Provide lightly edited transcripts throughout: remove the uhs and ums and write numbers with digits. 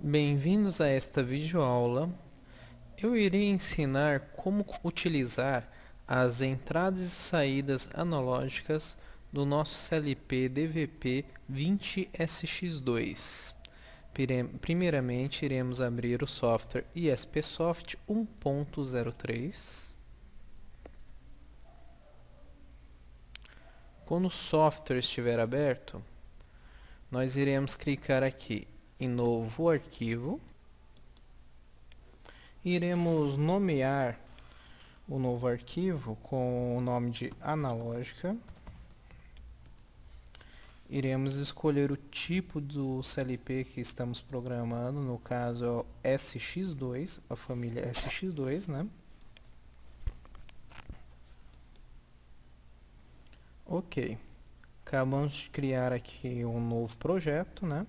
Bem-vindos a esta videoaula. Eu irei ensinar como utilizar as entradas e saídas analógicas do nosso CLP DVP-20SX2. Primeiramente, iremos abrir o software ESPsoft 1.03. Quando o software estiver aberto, nós iremos clicar aqui em Novo Arquivo. Iremos nomear o novo arquivo com o nome de analógica. Iremos escolher o tipo do CLP que estamos programando, no caso é o SX2, a família SX2, né? Ok, acabamos de criar aqui um novo projeto, né?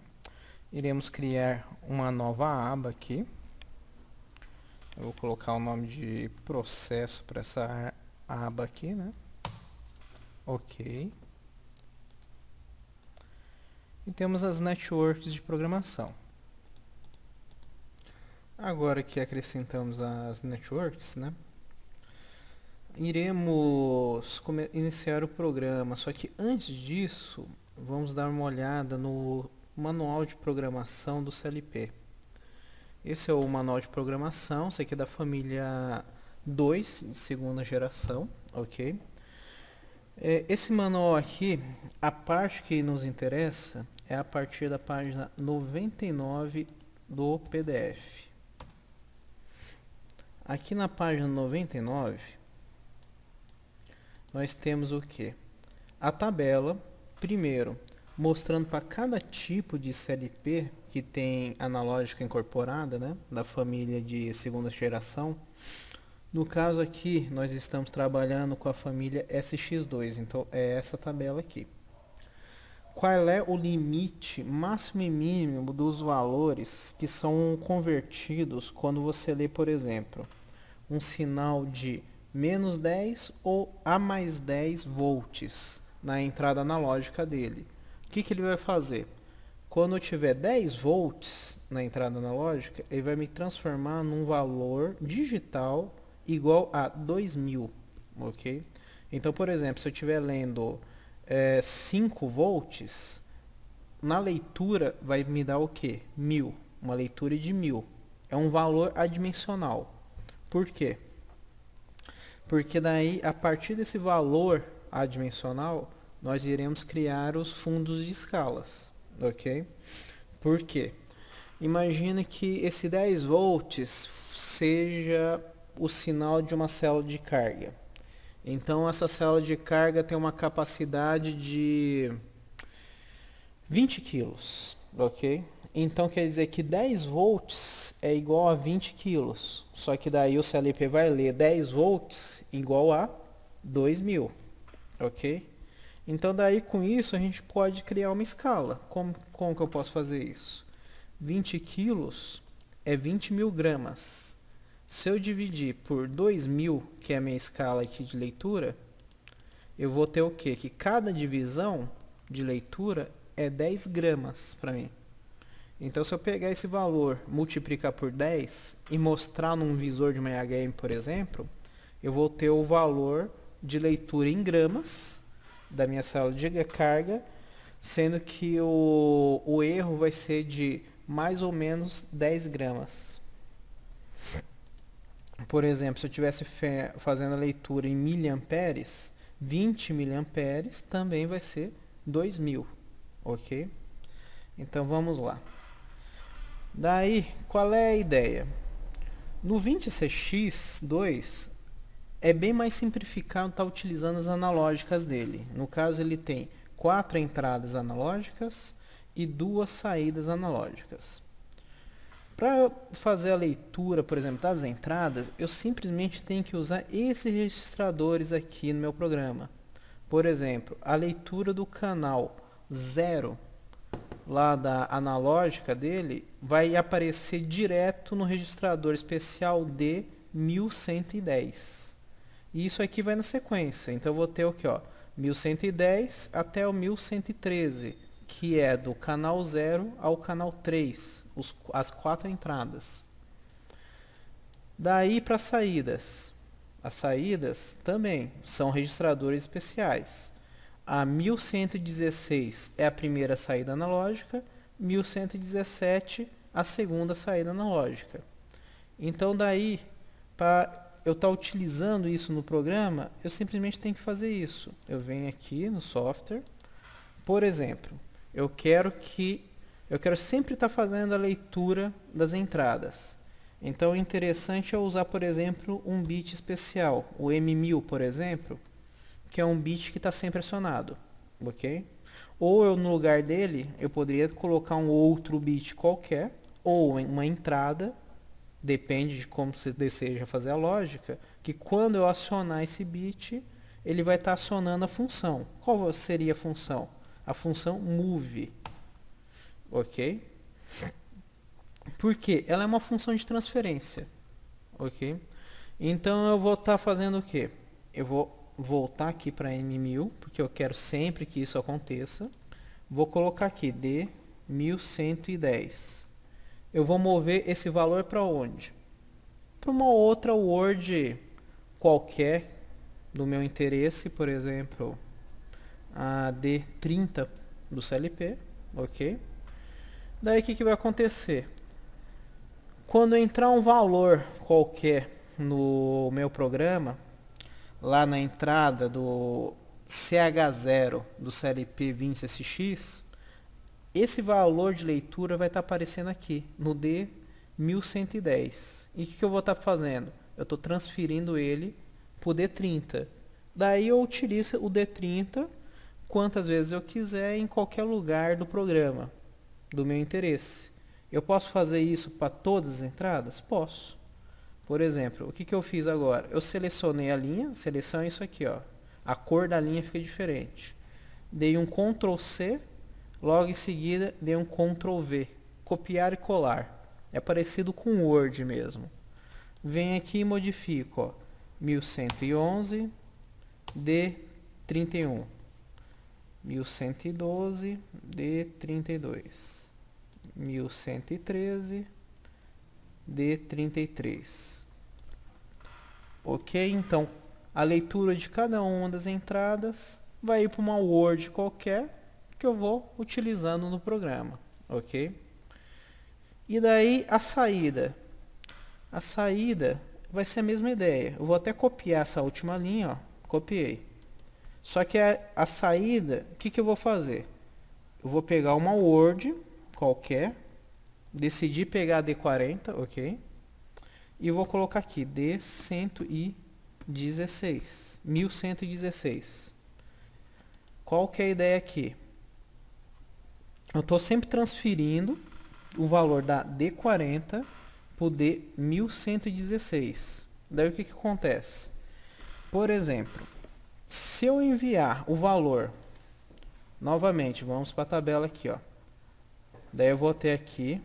Iremos criar uma nova aba aqui. Eu vou colocar o nome de processo para essa aba aqui, né? Ok. E temos as networks de programação. Agora que acrescentamos as networks, né? Iremos iniciar o programa, só que antes disso, vamos dar uma olhada no manual de programação do CLP. Esse é o manual de programação, esse aqui é da família 2, segunda geração, ok? Esse manual aqui, a parte que nos interessa é a partir da página 99 do PDF. Aqui na página 99, nós temos o que? A tabela, primeiro, mostrando para cada tipo de CLP que tem analógica incorporada, né, da família de segunda geração. No caso aqui, nós estamos trabalhando com a família SX2, então é essa tabela aqui. Qual é o limite máximo e mínimo dos valores que são convertidos quando você lê, por exemplo, um sinal de menos 10 ou a mais 10 volts na entrada analógica dele? O que ele vai fazer? Quando eu tiver 10 volts na entrada analógica, ele vai me transformar num valor digital igual a 2000, ok? Então, por exemplo, se eu estiver lendo 5 volts, na leitura vai me dar o que? 1000, uma leitura de 1000. É um valor adimensional. Por quê? Porque daí, a partir desse valor adimensional, nós iremos criar os fundos de escalas, ok? Por quê? Imagina que esse 10 volts seja o sinal de uma célula de carga. Então essa célula de carga tem uma capacidade de 20 quilos, ok? Então quer dizer que 10 volts é igual a 20 quilos. Só que daí o CLP vai ler 10 volts igual a 2000, ok? Então daí com isso a gente pode criar uma escala. Como que eu posso fazer isso? 20 quilos é 20.000 gramas. Se eu dividir por 2.000, que é a minha escala aqui de leitura, eu vou ter o quê? Que cada divisão de leitura é 10 gramas para mim. Então, se eu pegar esse valor, multiplicar por 10 e mostrar num visor de uma IHM, por exemplo, eu vou ter o valor de leitura em gramas da minha célula de carga, sendo que o erro vai ser de mais ou menos 10 gramas. Por exemplo, se eu estivesse fazendo a leitura em miliamperes, 20 miliamperes também vai ser 2000, ok? Então vamos lá. Daí, qual é a ideia? No 20CX2 é bem mais simplificado estar utilizando as analógicas dele. No caso, ele tem 4 entradas analógicas e 2 saídas analógicas. Para fazer a leitura, por exemplo, das entradas, eu simplesmente tenho que usar esses registradores aqui no meu programa. Por exemplo, a leitura do canal 0 lá da analógica dele vai aparecer direto no registrador especial D1110. E isso aqui vai na sequência. Então eu vou ter o que, ó, 1110 até o 1113, que é do canal 0 ao canal 3. as 4 entradas. Daí para saídas. As saídas também são registradores especiais. A 1116 é a primeira saída analógica, 1117 a segunda saída analógica. Então daí, para eu estar utilizando isso no programa, eu simplesmente tenho que fazer isso. Eu venho aqui no software, por exemplo, eu quero sempre estar fazendo a leitura das entradas. Então o interessante é usar, por exemplo, um bit especial, o M1000, por exemplo, que é um bit que está sempre acionado, ok? Ou eu, no lugar dele, eu poderia colocar um outro bit qualquer, ou uma entrada, depende de como você deseja fazer a lógica, que quando eu acionar esse bit, ele vai estar acionando a função. Qual seria a função? A função move, ok? Porque ela é uma função de transferência, ok? Então eu vou estar fazendo o quê? Eu vou voltar aqui para M1000, porque eu quero sempre que isso aconteça. Vou colocar aqui D1110. Eu vou mover esse valor para onde? Para uma outra word qualquer do meu interesse, por exemplo, a D30 do CLP, ok? Daí o que vai acontecer? Quando entrar um valor qualquer no meu programa, lá na entrada do CH0 do CLP 20SX, esse valor de leitura vai estar aparecendo aqui no D1110. E o que eu vou estar fazendo? Eu estou transferindo ele para o D30. Daí eu utilizo o D30 quantas vezes eu quiser em qualquer lugar do programa, do meu interesse. Eu posso fazer isso para todas as entradas? Posso. Por exemplo, o que eu fiz agora? Eu selecionei a linha, seleção é isso aqui, ó. A cor da linha fica diferente. Dei um Ctrl C, logo em seguida dei um Ctrl V, copiar e colar. É parecido com o Word mesmo. Venho aqui e modifico, ó, 1111 D31, 1112 D32, 1113 D33. Ok? Então, a leitura de cada uma das entradas vai ir para uma word qualquer que eu vou utilizando no programa. Ok? E daí a saída. A saída vai ser a mesma ideia. Eu vou até copiar essa última linha, ó. Copiei. Só que a saída, o que eu vou fazer? Eu vou pegar uma word qualquer, decidi pegar a D40, ok? E vou colocar aqui D1116, 1116. Qual que é a ideia aqui? Eu estou sempre transferindo o valor da D40 para o D1116. Daí o que acontece? Por exemplo, se eu enviar o valor, novamente, vamos para a tabela aqui, ó. Daí eu vou ter aqui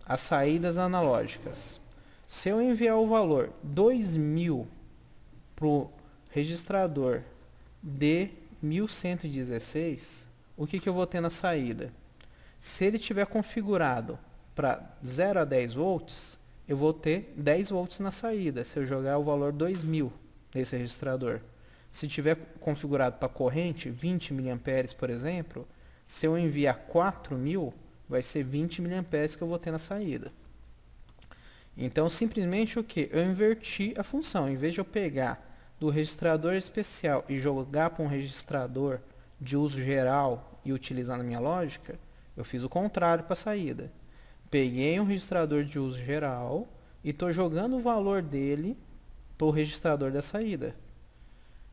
as saídas analógicas. Se eu enviar o valor 2000 para o registrador D1116, o que eu vou ter na saída? Se ele tiver configurado para 0 a 10 volts, eu vou ter 10 volts na saída, se eu jogar o valor 2000 nesse registrador. Se tiver configurado para corrente, 20 mA, por exemplo, se eu enviar 4000, vai ser 20 mA que eu vou ter na saída. Então, simplesmente o que? Eu inverti a função. Em vez de eu pegar do registrador especial e jogar para um registrador de uso geral e utilizar na minha lógica, eu fiz o contrário para a saída. Peguei um registrador de uso geral e estou jogando o valor dele para o registrador da saída.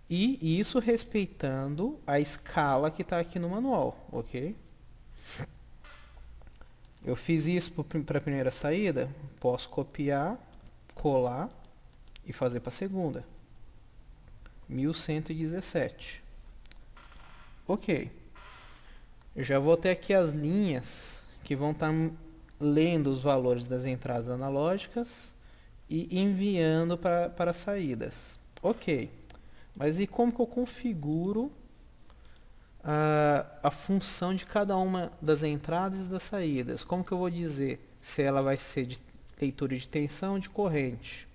E isso respeitando a escala que está aqui no manual, ok? Eu fiz isso para a primeira saída, posso copiar, colar e fazer para a segunda. 1117. Ok. Eu já vou ter aqui as linhas que vão estar lendo os valores das entradas analógicas e enviando para as saídas. Ok. Mas e como que eu configuro a função de cada uma das entradas e das saídas? Como que eu vou dizer se ela vai ser de leitura de tensão ou de corrente.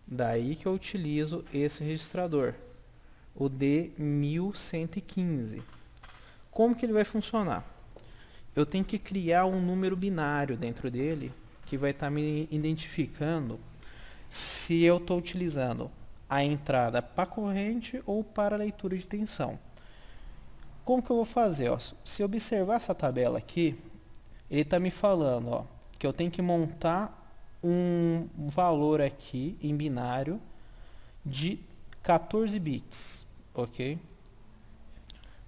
Daí que eu utilizo esse registrador, o D1115. Como que ele vai funcionar? Eu tenho que criar um número binário dentro dele que vai estar me identificando se eu estou utilizando a entrada para corrente ou para leitura de tensão. Como que eu vou fazer? Ó? Se eu observar essa tabela aqui, ele está me falando, ó, que eu tenho que montar um valor aqui em binário de 14 bits, ok?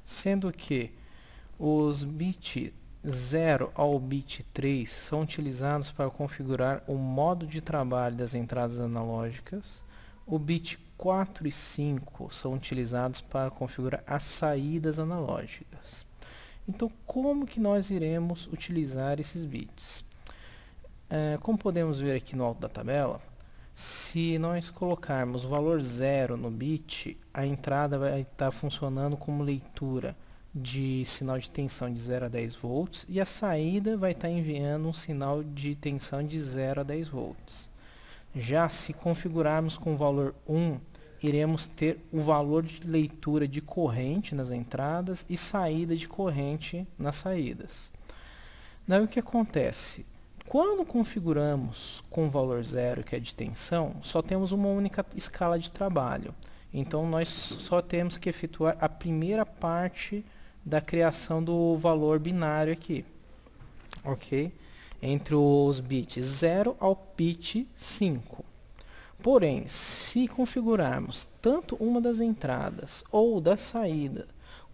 Sendo que os bits 0 ao bit 3 são utilizados para configurar o modo de trabalho das entradas analógicas. O bit 4 e 5 são utilizados para configurar as saídas analógicas. Então, como que nós iremos utilizar esses bits? Como podemos ver aqui no alto da tabela, se nós colocarmos o valor 0 no bit, a entrada vai estar funcionando como leitura de sinal de tensão de 0 a 10 volts e a saída vai estar enviando um sinal de tensão de 0 a 10 volts. Já se configurarmos com o valor 1, iremos ter o valor de leitura de corrente nas entradas e saída de corrente nas saídas. Daí o que acontece? Quando configuramos com o valor 0, que é de tensão, só temos uma única escala de trabalho. Então nós só temos que efetuar a primeira parte da criação do valor binário aqui, ok? Entre os bits 0 ao bit 5. Porém, se configurarmos tanto uma das entradas ou da saída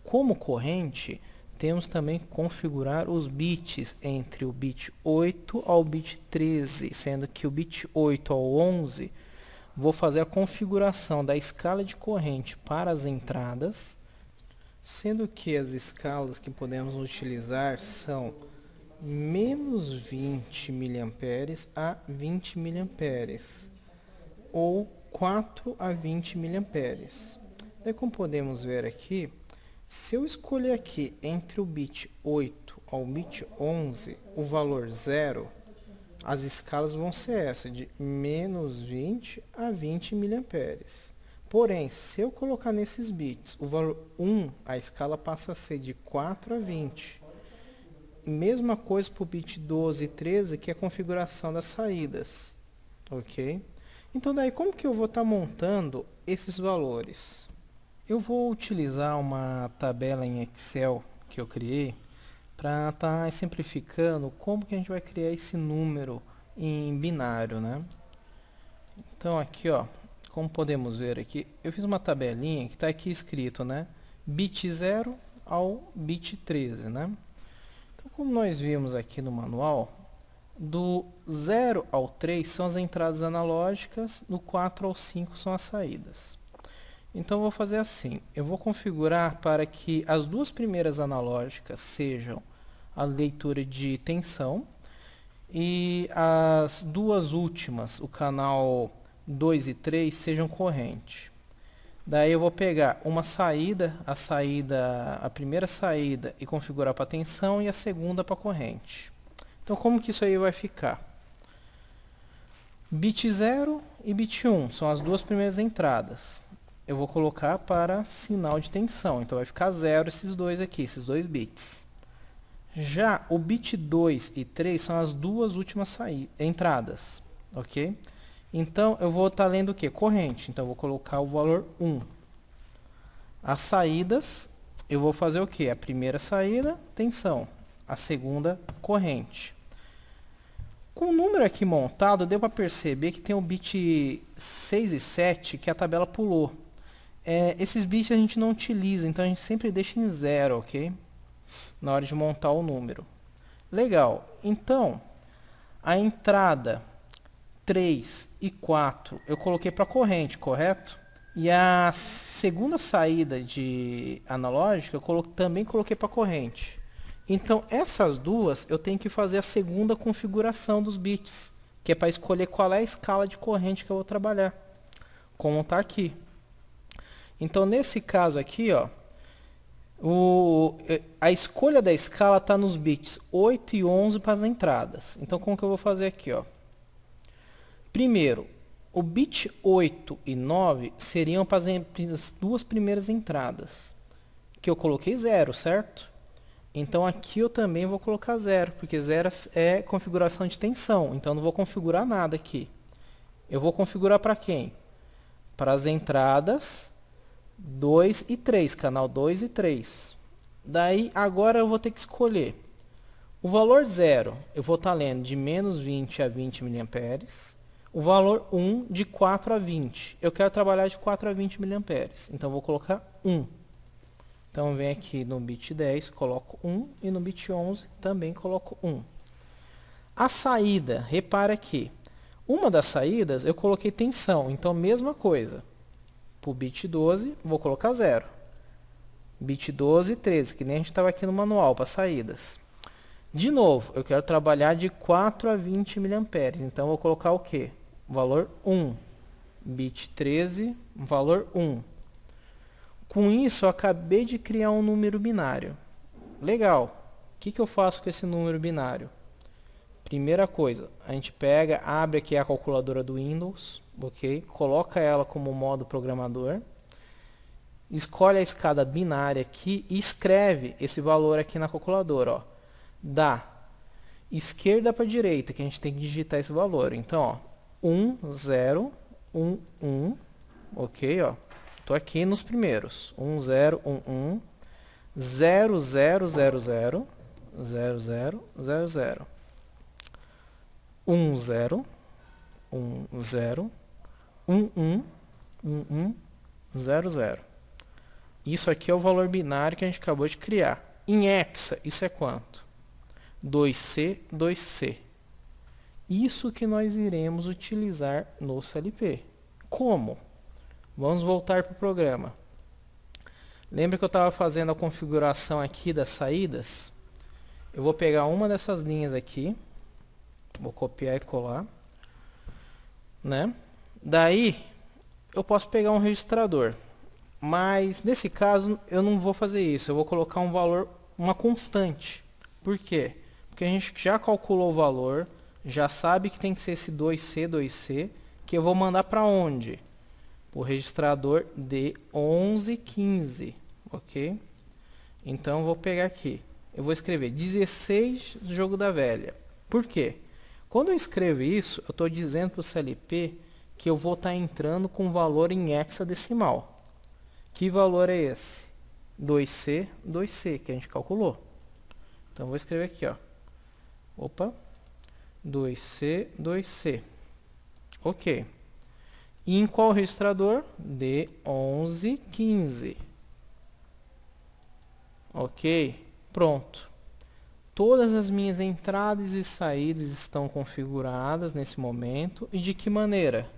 como corrente, temos também que configurar os bits entre o bit 8 ao bit 13, sendo que o bit 8 ao 11 vou fazer a configuração da escala de corrente para as entradas, sendo que as escalas que podemos utilizar são menos 20 mA a 20 mA ou 4 a 20 mA. Daí, como podemos ver aqui, se eu escolher aqui entre o bit 8 ao bit 11 o valor 0, as escalas vão ser essa, de menos 20 a 20 mA. Porém, se eu colocar nesses bits o valor 1, a escala passa a ser de 4 a 20. Mesma coisa para o bit 12 e 13, que é a configuração das saídas. Ok? Então, daí, como que eu vou estar montando esses valores? Eu vou utilizar uma tabela em Excel que eu criei para estar simplificando como que a gente vai criar esse número em binário, né? Então, aqui, ó, como podemos ver aqui, eu fiz uma tabelinha que está aqui escrito, né? Bit 0 ao bit 13, né? Então, como nós vimos aqui no manual, do 0 ao 3 são as entradas analógicas, do 4 ao 5 são as saídas. Então, eu vou fazer assim, eu vou configurar para que as duas primeiras analógicas sejam a leitura de tensão e as duas últimas, o canal 2 e 3, sejam corrente. Daí eu vou pegar uma saída, a primeira saída e configurar para tensão e a segunda para corrente. Então, como que isso aí vai ficar? Bit 0 e bit 1 são as duas primeiras entradas. Eu vou colocar para sinal de tensão, então vai ficar 0 esses dois aqui, esses dois bits. Já o bit 2 e 3 são as duas últimas entradas, ok? Então, eu vou estar lendo o que? Corrente. Então, eu vou colocar o valor 1. As saídas, eu vou fazer o que? A primeira saída, tensão. A segunda, corrente. Com o número aqui montado, deu para perceber que tem o bit 6 e 7 que a tabela pulou. Esses bits a gente não utiliza, então a gente sempre deixa em 0, ok? Na hora de montar o número. Legal. Então, a entrada 3 e 4 eu coloquei para corrente, correto? E a segunda saída de analógica eu também coloquei para corrente. Então, essas duas eu tenho que fazer a segunda configuração dos bits, que é para escolher qual é a escala de corrente que eu vou trabalhar, como está aqui. Então, nesse caso aqui, ó, A escolha da escala está nos bits 8 e 11 para as entradas. Então, como que eu vou fazer aqui? Ó? Primeiro, o bit 8 e 9 seriam para as duas primeiras entradas, que eu coloquei 0, certo? Então, aqui eu também vou colocar 0, porque 0 é configuração de tensão. Então, eu não vou configurar nada aqui. Eu vou configurar para quem? Para as entradas 2 e 3, canal 2 e 3. Daí, agora eu vou ter que escolher. O valor 0, eu vou estar lendo de menos 20 a 20 mA. O valor 1, de 4 a 20. Eu quero trabalhar de 4 a 20 mA. Então, eu vou colocar 1. Então, eu venho aqui no bit 10, coloco 1. E no bit 11, também coloco 1. A saída, repara aqui. Uma das saídas, eu coloquei tensão. Então, mesma coisa. Para o bit 12, vou colocar 0. Bit 12 e 13, que nem a gente estava aqui no manual, para saídas. De novo, eu quero trabalhar de 4 a 20 mA. Então, vou colocar o quê? Valor 1. Bit 13, valor 1. Com isso, eu acabei de criar um número binário. Legal. O que eu faço com esse número binário? Primeira coisa, a gente pega, abre aqui a calculadora do Windows, ok? Coloca ela como modo programador. Escolhe a escada binária aqui e escreve esse valor aqui na calculadora, ó. Da esquerda para a direita, que a gente tem que digitar esse valor. Então, ó, 1, 0, 1, 1, ok, ó. Tô aqui nos primeiros. 1, 0, 1, 1, 0, 0, 0, 0, 0, 0, 0, 0. 1, 0, 1, 0, 1, 1, 1, 1, 0, 0. Isso aqui é o valor binário que a gente acabou de criar. Em hexa, isso é quanto? 2C, 2C. Isso que nós iremos utilizar no CLP. Como? Vamos voltar para o programa. Lembra que eu estava fazendo a configuração aqui das saídas? Eu vou pegar uma dessas linhas aqui. Vou copiar e colar, né? Daí, eu posso pegar um registrador. Mas, nesse caso, eu não vou fazer isso. Eu vou colocar um valor, uma constante. Por quê? Porque a gente já calculou o valor, já sabe que tem que ser esse 2C, 2C, que eu vou mandar para onde? O registrador D1115, ok? Então, eu vou pegar aqui. Eu vou escrever 16 jogo da velha. Por quê? Quando eu escrevo isso, eu estou dizendo para o CLP que eu vou estar entrando com valor em hexadecimal. Que valor é esse? 2C, 2C, que a gente calculou. Então, vou escrever aqui, ó. Opa. 2C, 2C. Ok. E em qual registrador? D1115. Ok. Pronto. Todas as minhas entradas e saídas estão configuradas nesse momento. E de que maneira?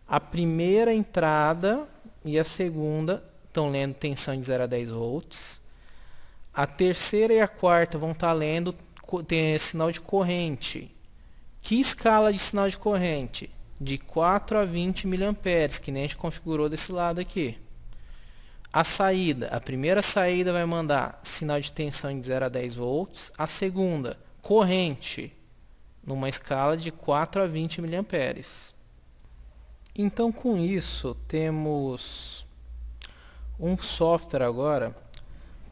A primeira entrada e a segunda estão lendo tensão de 0 a 10 volts. A terceira e a quarta vão estar lendo sinal de corrente. Que escala de sinal de corrente? De 4 a 20 mA, que nem a gente configurou desse lado aqui. A saída, a primeira saída vai mandar sinal de tensão de 0 a 10 volts. A segunda, corrente, numa escala de 4 a 20 mA. Então, com isso, temos um software agora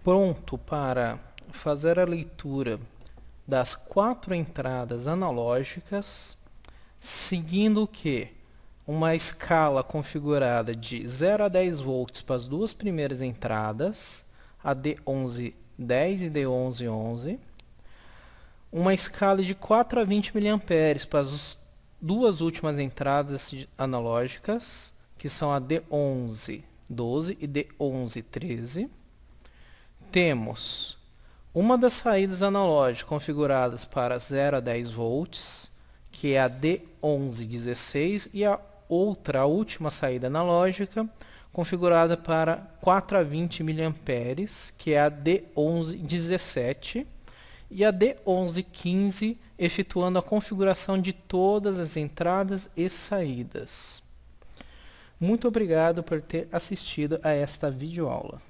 pronto para fazer a leitura das 4 entradas analógicas, seguindo o que? Uma escala configurada de 0 a 10 volts para as duas primeiras entradas, a D1110 e D1111. Uma escala de 4 a 20 mA para as duas últimas entradas analógicas, que são a D1112 e D1113. Temos uma das saídas analógicas configuradas para 0 a 10 volts, que é a D1116, e a última saída analógica, configurada para 4 a 20 mA, que é a D1117, e a D1115, efetuando a configuração de todas as entradas e saídas. Muito obrigado por ter assistido a esta videoaula.